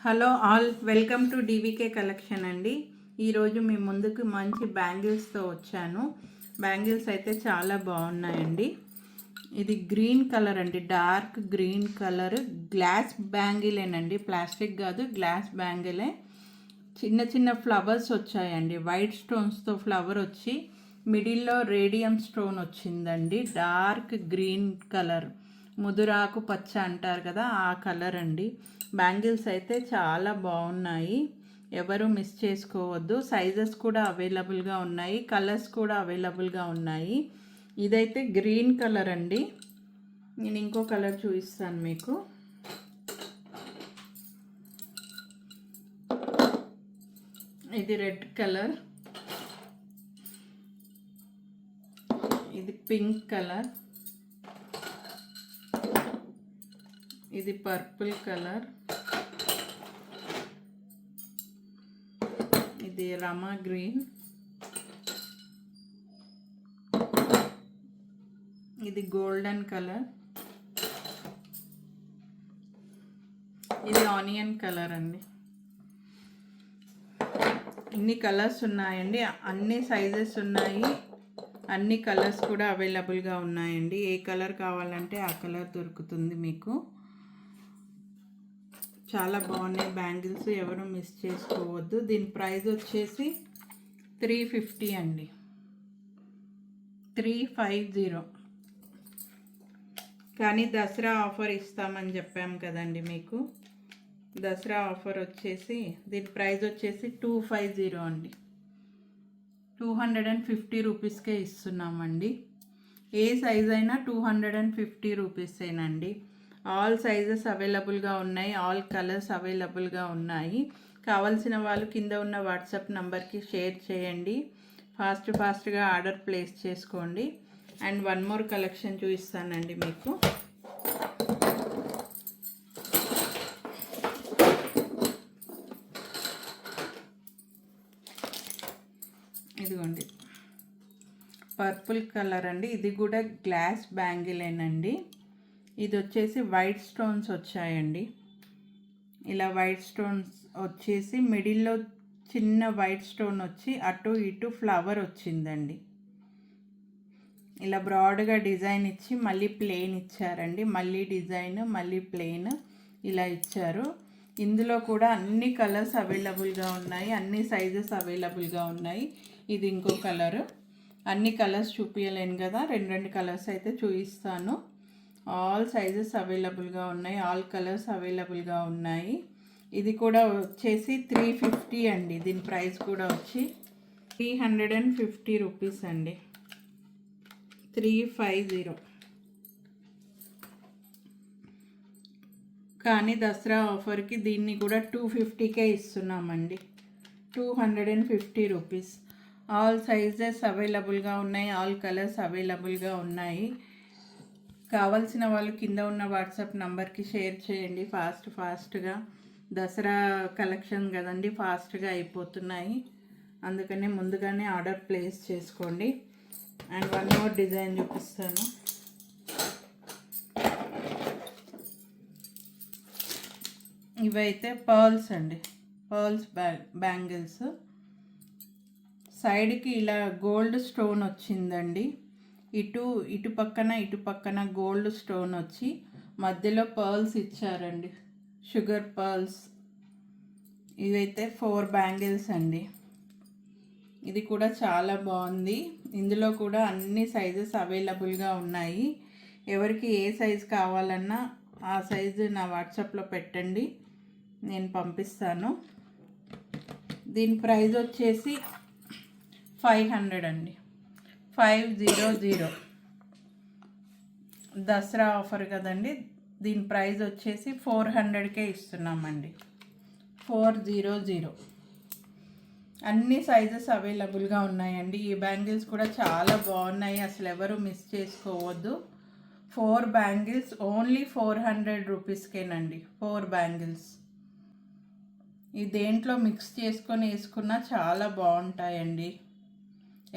Hello all, welcome to DVK collection అండి. ఈరోజు మీ ముందుకు మంచి బ్యాంగిల్స్తో వచ్చాను. బ్యాంగిల్స్ అయితే చాలా బాగున్నాయండి. ఇది గ్రీన్ కలర్ అండి, డార్క్ గ్రీన్ కలర్ గ్లాస్ బ్యాంగిలేనండి, ప్లాస్టిక్ కాదు, గ్లాస్ బ్యాంగిలే. చిన్న చిన్న ఫ్లవర్స్ వచ్చాయండి, వైట్ స్టోన్స్తో ఫ్లవర్ వచ్చి మిడిల్లో రేడియం స్టోన్ వచ్చిందండి. డార్క్ గ్రీన్ కలర్, ముదురాకు పచ్చ అంటారు కదా, ఆ కలర్ అండి. బ్యాంగిల్స్ అయితే చాలా బాగున్నాయి, ఎవరు మిస్ చేసుకోవద్దు. సైజెస్ కూడా అవైలబుల్గా ఉన్నాయి, కలర్స్ కూడా అవైలబుల్గా ఉన్నాయి. ఇదైతే గ్రీన్ కలర్ అండి. నేను ఇంకో కలర్ చూపిస్తాను మీకు. ఇది రెడ్ కలర్, ఇది పింక్ కలర్, ఇది పర్పుల్ కలర్, ఇది రమా గ్రీన్, ఇది గోల్డెన్ కలర్, ఇది ఆనియన్ కలర్ అండి. ఇన్ని కలర్స్ ఉన్నాయండి, అన్ని సైజెస్ ఉన్నాయి, అన్ని కలర్స్ కూడా అవైలబుల్గా ఉన్నాయండి. ఏ కలర్ కావాలంటే ఆ కలర్ దొరుకుతుంది మీకు. చాలా బాగున్నాయి బ్యాంగిల్స్, ఎవరు మిస్ చేసుకోవద్దు. దీని ప్రైస్ వచ్చేసి 350 అండి, 350. కానీ దసరా ఆఫర్ ఇస్తామని చెప్పాం కదండి మీకు. దసరా ఆఫర్ వచ్చేసి దీని ప్రైస్ వచ్చేసి 250 అండి, 250 రూపీస్కే ఇస్తున్నామండి. ఏ సైజ్ అయినా 250 రూపీసేనండి. ఆల్ సైజెస్ అవైలబుల్గా ఉన్నాయి, ఆల్ కలర్స్ అవైలబుల్గా ఉన్నాయి. కావాల్సిన వాళ్ళు కింద ఉన్న వాట్సాప్ నంబర్కి షేర్ చేయండి. ఫాస్ట్గా ఆర్డర్ ప్లేస్ చేసుకోండి. అండ్ వన్ మోర్ కలెక్షన్ చూపిస్తానండి మీకు. ఇదిగోండి, పర్పుల్ కలర్ అండి. ఇది కూడా గ్లాస్ బ్యాంగిలేనండి. ఇది వచ్చేసి వైట్ స్టోన్స్ వచ్చాయండి. ఇలా వైట్ స్టోన్స్ వచ్చేసి మిడిల్లో చిన్న వైట్ స్టోన్ వచ్చి అటు ఇటు ఫ్లవర్ వచ్చిందండి. ఇలా బ్రాడ్గా డిజైన్ ఇచ్చి మళ్ళీ ప్లెయిన్ ఇచ్చారండి. మళ్ళీ డిజైన్, మళ్ళీ ప్లెయిన్ ఇలా ఇచ్చారు. ఇందులో కూడా అన్ని కలర్స్ అవైలబుల్గా ఉన్నాయి, అన్ని సైజెస్ అవైలబుల్గా ఉన్నాయి. ఇది ఇంకో కలరు. అన్ని కలర్స్ చూపించలేను కదా, రెండు కలర్స్ అయితే చూపిస్తాను. ఆల్ సైజెస్ అవైలబుల్గా ఉన్నాయి, ఆల్ కలర్స్ అవైలబుల్గా ఉన్నాయి. ఇది కూడా వచ్చేసి 350 అండి. దీని ప్రైస్ కూడా వచ్చి 350 రూపీస్ అండి, 350. కానీ దసరా ఆఫర్కి దీన్ని కూడా 250కే ఇస్తున్నామండి, 250 రూపీస్. ఆల్ సైజెస్ అవైలబుల్గా ఉన్నాయి, ఆల్ కలర్స్ అవైలబుల్గా ఉన్నాయి. కావాల్సిన వాళ్ళు కింద ఉన్న వాట్సాప్ నంబర్కి షేర్ చేయండి. ఫాస్ట్గా దసరా కలెక్షన్ కదండి, ఫాస్ట్గా అయిపోతున్నాయి, అందుకనే ముందుగానే ఆర్డర్ ప్లేస్ చేసుకోండి. అండ్ వన్ మోర్ డిజైన్ చూపిస్తాను. ఇవైతే పర్ల్స్ అండి, పర్ల్స్ బ్యాంగిల్స్. సైడ్కి ఇలా గోల్డ్ స్టోన్ వచ్చిందండి. ఇటు పక్కన గోల్డ్ స్టోన్ వచ్చి మధ్యలో పర్ల్స్ ఇచ్చారండి, షుగర్ పర్ల్స్. ఇవైతే 4 బ్యాంగిల్స్ అండి. ఇది కూడా చాలా బాగుంది. ఇందులో కూడా అన్ని సైజెస్ అవైలబుల్గా ఉన్నాయి. ఎవరికి ఏ సైజు కావాలన్నా ఆ సైజు నా వాట్సాప్లో పెట్టండి, నేను పంపిస్తాను. దీని ప్రైస్ వచ్చేసి 500 అండి, 500. దసరా ఆఫర్ కదండి, దీని ప్రైస్ వచ్చేసి 400కే ఇస్తున్నామండి, 400. అన్ని సైజెస్ అవైలబుల్గా ఉన్నాయండి. ఈ బ్యాంగిల్స్ కూడా చాలా బాగున్నాయి, అసలు ఎవరు మిస్ చేసుకోవద్దు. 4 బ్యాంగిల్స్ ఓన్లీ 400 రూపీస్కేనండి, 4 బ్యాంగిల్స్. ఈ దేంట్లో మిక్స్ చేసుకొని వేసుకున్నా చాలా బాగుంటాయండి,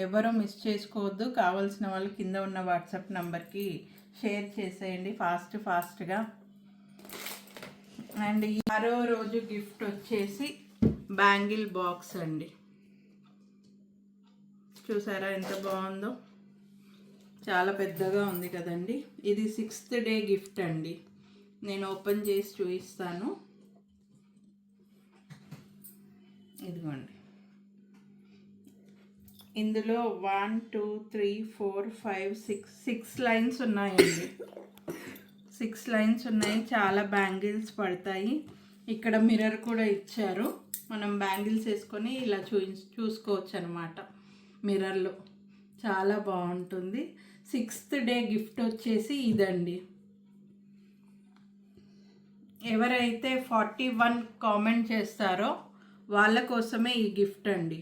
ఎవరు మిస్ చేసుకోవద్దు. కావాల్సిన వాళ్ళు కింద ఉన్న వాట్సాప్ నంబర్కి షేర్ చేసేయండి ఫాస్ట్గా. అండ్ ఈ 6వ రోజు గిఫ్ట్ వచ్చేసి బ్యాంగిల్ బాక్స్ అండి. చూసారా ఎంత బాగుందో, చాలా పెద్దగా ఉంది కదండి. ఇది 6th డే గిఫ్ట్ అండి. నేను ఓపెన్ చేసి చూపిస్తాను. ఇదిగోండి, ఇందులో 1 2 3 4 5 6 లైన్స్ ఉన్నాయండి. 6 లైన్స్ ఉన్నాయి. చాలా బ్యాంగిల్స్ పడతాయి. ఇక్కడ మిర్రర్ కూడా ఇచ్చారు. మనం బ్యాంగిల్స్ వేసుకొని ఇలా చూసుకోవచ్చు అనమాట మిర్రర్లో. చాలా బాగుంటుంది. 6th డే గిఫ్ట్ వచ్చేసి ఇదండి. ఎవరైతే 41 కామెంట్ చేస్తారో వాళ్ళ కోసమే ఈ గిఫ్ట్ అండి.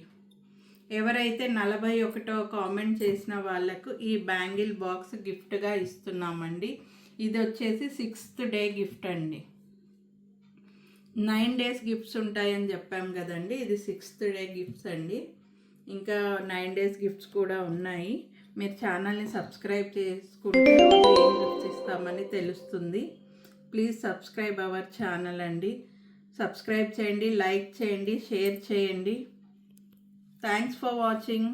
ఎవరైతే 41వ కామెంట్ చేసిన వాళ్ళకు ఈ బ్యాంగిల్ బాక్స్ గిఫ్ట్గా ఇస్తున్నామండి. ఇది వచ్చేసి 6th డే గిఫ్ట్ అండి. 9 days గిఫ్ట్స్ ఉంటాయని చెప్పాం కదండి. ఇది 6th డే గిఫ్ట్స్ అండి. ఇంకా 9 days గిఫ్ట్స్ కూడా ఉన్నాయి. మీరు ఛానల్ని సబ్స్క్రైబ్ చేసుకుంటే రోజు ఏం గిఫ్ట్స్ ఇస్తామని తెలుస్తుంది. ప్లీజ్ సబ్స్క్రైబ్ అవర్ ఛానల్ అండి. సబ్స్క్రైబ్ చేయండి, లైక్ చేయండి, షేర్ చేయండి. Thanks for watching.